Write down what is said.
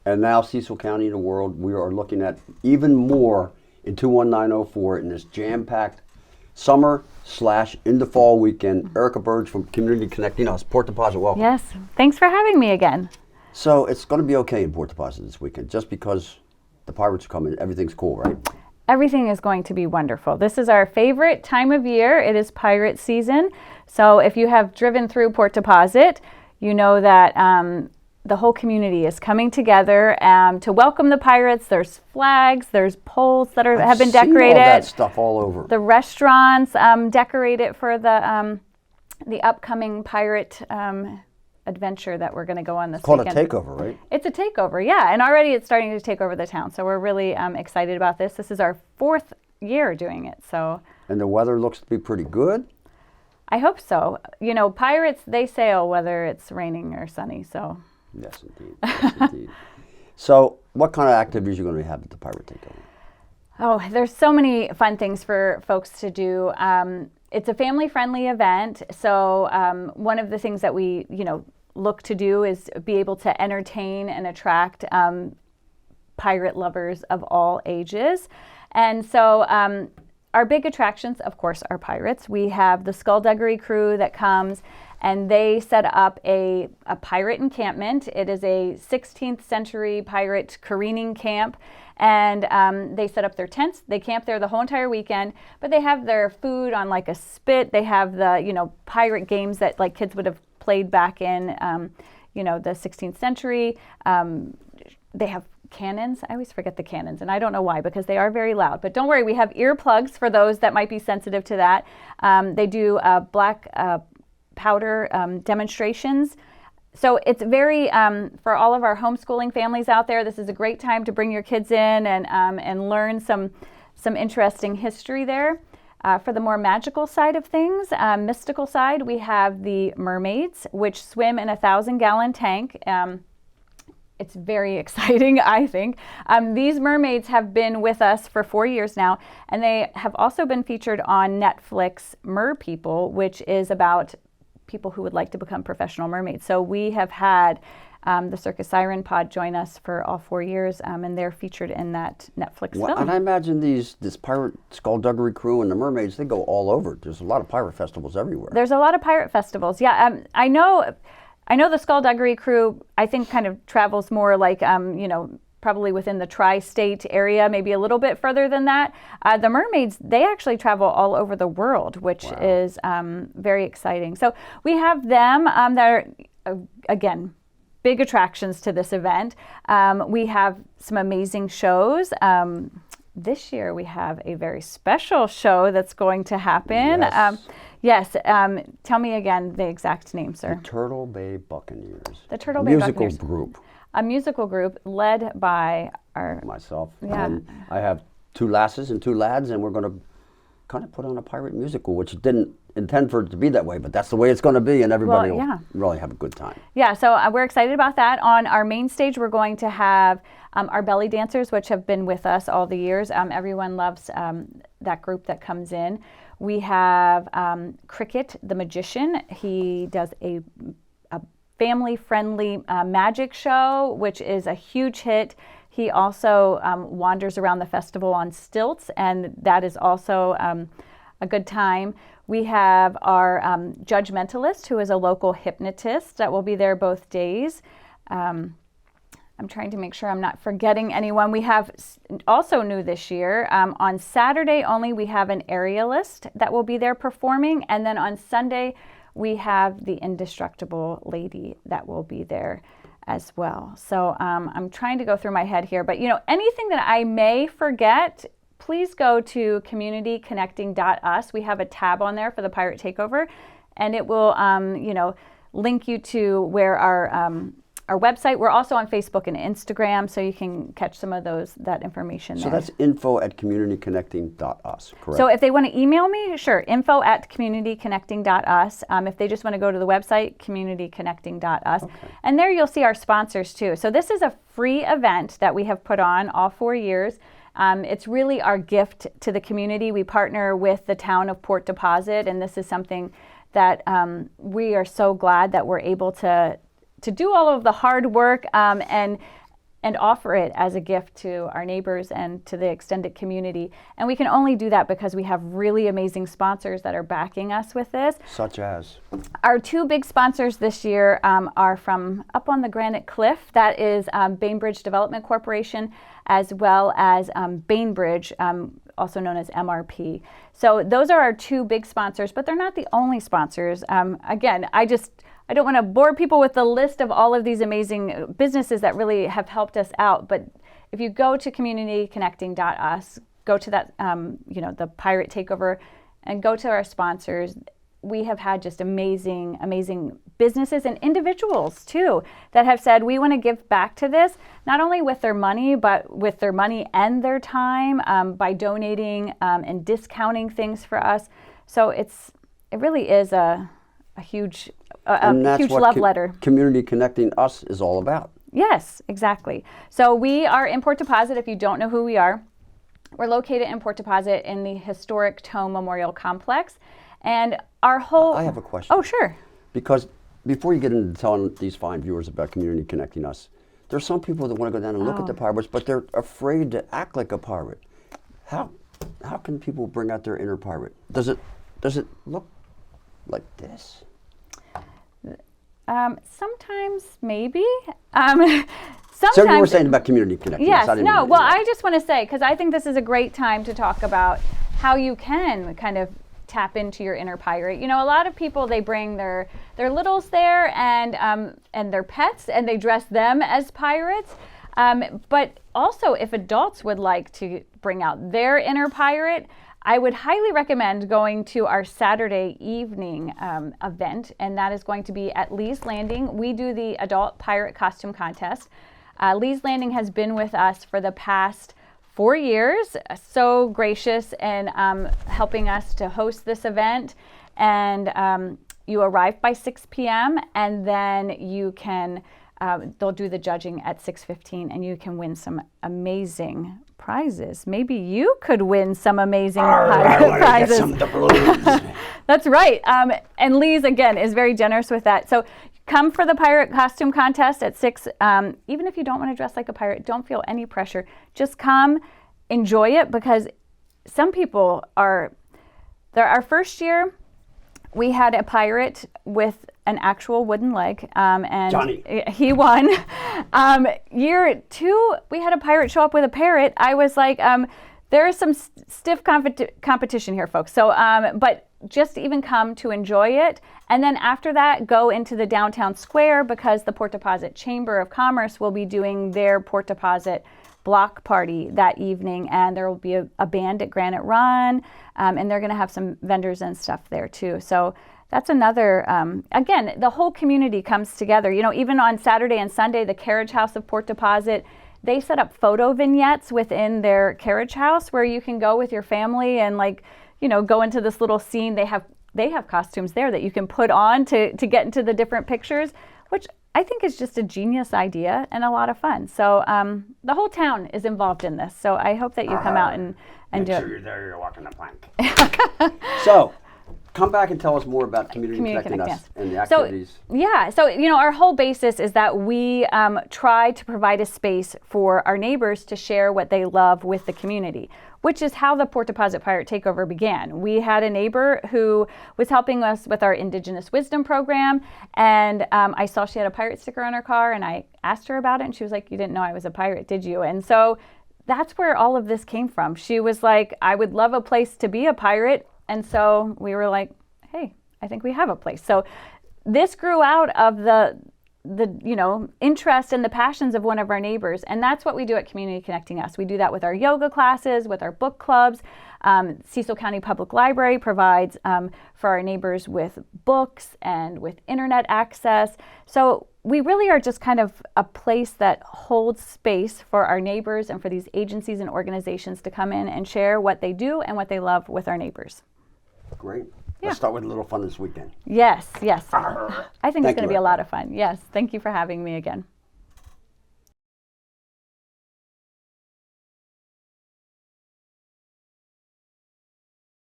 and now Cecil County in the world, we are looking at even more in 21904 in this jam-packed summer / into fall weekend. Erica Berge from Community Connecting Us, Port Deposit, welcome. Yes, thanks for having me again. So it's going to be okay in Port Deposit this weekend, just because the pirates are coming, everything's cool, right? Everything is going to be wonderful. This is our favorite time of year. It is pirate season. So if you have driven through Port Deposit, you know that the whole community is coming together to welcome the pirates. There's flags, there's poles that have been decorated. I've seen all that stuff all over. The restaurants decorated for the upcoming pirate adventure that we're going to go on this weekend. It's called a takeover, right? It's a takeover, yeah. And already it's starting to take over the town. So we're really excited about this. This is our 4th year doing it. So. And the weather looks to be pretty good? I hope so. You know, pirates, they sail whether it's raining or sunny, so. Yes, indeed. Yes, indeed. So what kind of activities are you going to have at the Pirate Takeover? Oh, there's so many fun things for folks to do. It's a family-friendly event, so one of the things that we, look to do is be able to entertain and attract pirate lovers of all ages. And so our big attractions, of course, are pirates. We have the Skullduggery crew that comes, and they set up a pirate encampment. It is a 16th century pirate careening camp. And they set up their tents. They camp there the whole entire weekend, but they have their food on like a spit. They have the, pirate games that like kids would have played back in, the 16th century. They have cannons. I always forget the cannons, and I don't know why, because they are very loud. But don't worry, we have earplugs for those that might be sensitive to that. They do black powder demonstrations. So it's very, for all of our homeschooling families out there, this is a great time to bring your kids in and learn some interesting history there. For the more magical side of things, mystical side, we have the mermaids, which swim in a 1,000-gallon tank. It's very exciting, I think. These mermaids have been with us for 4 years now, and they have also been featured on Netflix Mer People, which is about people who would like to become professional mermaids. So we have had the Circus Siren Pod join us for all 4 years, and they're featured in that Netflix film. And I imagine this pirate Skullduggery crew and the mermaids, they go all over. There's a lot of pirate festivals everywhere. There's a lot of pirate festivals, yeah. I know the Skullduggery crew, I think, kind of travels more like, probably within the tri-state area, maybe a little bit further than that. The mermaids, they actually travel all over the world, which is very exciting. So we have them that are, again, big attractions to this event. We have some amazing shows. This year we have a very special show that's going to happen. Yes. Tell me again the exact name, sir. The Turtle Bay Buccaneers. The Turtle Bay Buccaneers. Musical group. A musical group led by myself. Yeah. And I have 2 lasses and 2 lads, and we're going to kind of put on a pirate musical, which didn't intend for it to be that way, but that's the way it's going to be, and everybody will really have a good time. Yeah, so we're excited about that. On our main stage, we're going to have our belly dancers, which have been with us all the years. Everyone loves that group that comes in. We have Cricket, the magician. He does a family-friendly magic show, which is a huge hit. He also wanders around the festival on stilts, and that is also a good time. We have our judgmentalist, who is a local hypnotist that will be there both days. I'm trying to make sure I'm not forgetting anyone. We have also new this year, on Saturday only, we have an aerialist that will be there performing, and then on Sunday, we have the indestructible lady that will be there as well. So I'm trying to go through my head here, but anything that I may forget, please go to communityconnecting.us. We have a tab on there for the Pirate Takeover, and it will link you to where our website. We're also on Facebook and Instagram, so you can catch some of that information there. So that's info@communityconnecting.us, correct? So if they want to email me, sure, info@communityconnecting.us. If they just want to go to the website, communityconnecting.us. Okay. And there you'll see our sponsors too. So this is a free event that we have put on all 4 years. It's really our gift to the community. We partner with the town of Port Deposit, and this is something that we are so glad that we're able to do all of the hard work and and offer it as a gift to our neighbors and to the extended community. And we can only do that because we have really amazing sponsors that are backing us with this. Such as? Our two big sponsors this year are from up on the Granite Cliff. That is Bainbridge Development Corporation, as well as Bainbridge, also known as MRP. So those are our two big sponsors, but they're not the only sponsors. Again, I don't want to bore people with the list of all of these amazing businesses that really have helped us out. But if you go to communityconnecting.us, go to that, the Pirate Takeover, and go to our sponsors, we have had just amazing, amazing businesses and individuals too that have said, we want to give back to this, not only with their money, but with their money and their time by donating and discounting things for us. So it really is a huge love letter. Community Connecting Us is all about. Yes, exactly. So we are in Port Deposit. If you don't know who we are, we're located in Port Deposit in the historic Tome Memorial Complex. And our whole... I have a question. Oh, sure. Because before you get into telling these fine viewers about Community Connecting Us, there's some people that want to go down and look at the pirates, but they're afraid to act like a pirate. How can people bring out their inner pirate? Does it look like this? Sometimes, maybe. Sometimes. So you were saying about Community Connecting. Yes. No. Well, I just want to say, because I think this is a great time to talk about how you can kind of tap into your inner pirate. You know, a lot of people, they bring their littles there and their pets, and they dress them as pirates. But also, if adults would like to bring out their inner pirate, I would highly recommend going to our Saturday evening event, and that is going to be at Lee's Landing. We do the adult pirate costume contest. Lee's Landing has been with us for the past 4 years, so gracious in helping us to host this event. And you arrive by 6 p.m. and then you can, they'll do the judging at 6:15, and you can win some amazing prizes. Maybe you could win some amazing prizes. Get some doubloons. That's right. And Lee's, again, is very generous with that. So come for the pirate costume contest at 6. Even if you don't want to dress like a pirate, don't feel any pressure. Just come, enjoy it, because some people our first year, we had a pirate with an actual wooden leg, and Johnny. He won. Year 2, we had a pirate show up with a parrot. I was like, there is some stiff competition here, folks. So, but just even come to enjoy it. And then after that, go into the downtown square, because the Port Deposit Chamber of Commerce will be doing their Port Deposit block party that evening, and there will be a band at Granite Run, and they're going to have some vendors and stuff there too. So that's another, again, the whole community comes together. You know, even on Saturday and Sunday, the Carriage House of Port Deposit, they set up photo vignettes within their carriage house where you can go with your family and, like, you know, go into this little scene. They have costumes there that you can put on to get into the different pictures, which I think is just a genius idea and a lot of fun. So the whole town is involved in this. So I hope that you come out and do it. Make sure you're there, you're walking the plank. So come back and tell us more about Community Connecting Us and the activities. So you know, our whole basis is that we try to provide a space for our neighbors to share what they love with the community, which is how the Port Deposit Pirate Takeover began. We had a neighbor who was helping us with our Indigenous Wisdom program, and I saw she had a pirate sticker on her car, and I asked her about it, and she was like, "You didn't know I was a pirate, did you?" And so that's where all of this came from. She was like, "I would love a place to be a pirate." And so we were like, hey, I think we have a place. So this grew out of the you know, interest and the passions of one of our neighbors. And that's what we do at Community Connecting Us. We do that with our yoga classes, with our book clubs. Cecil County Public Library provides for our neighbors with books and with internet access. So we really are just kind of a place that holds space for our neighbors and for these agencies and organizations to come in and share what they do and what they love with our neighbors. Great. Let's start with a little fun this weekend. Yes. I think it's going to be a lot of fun. Yes. Thank you for having me again.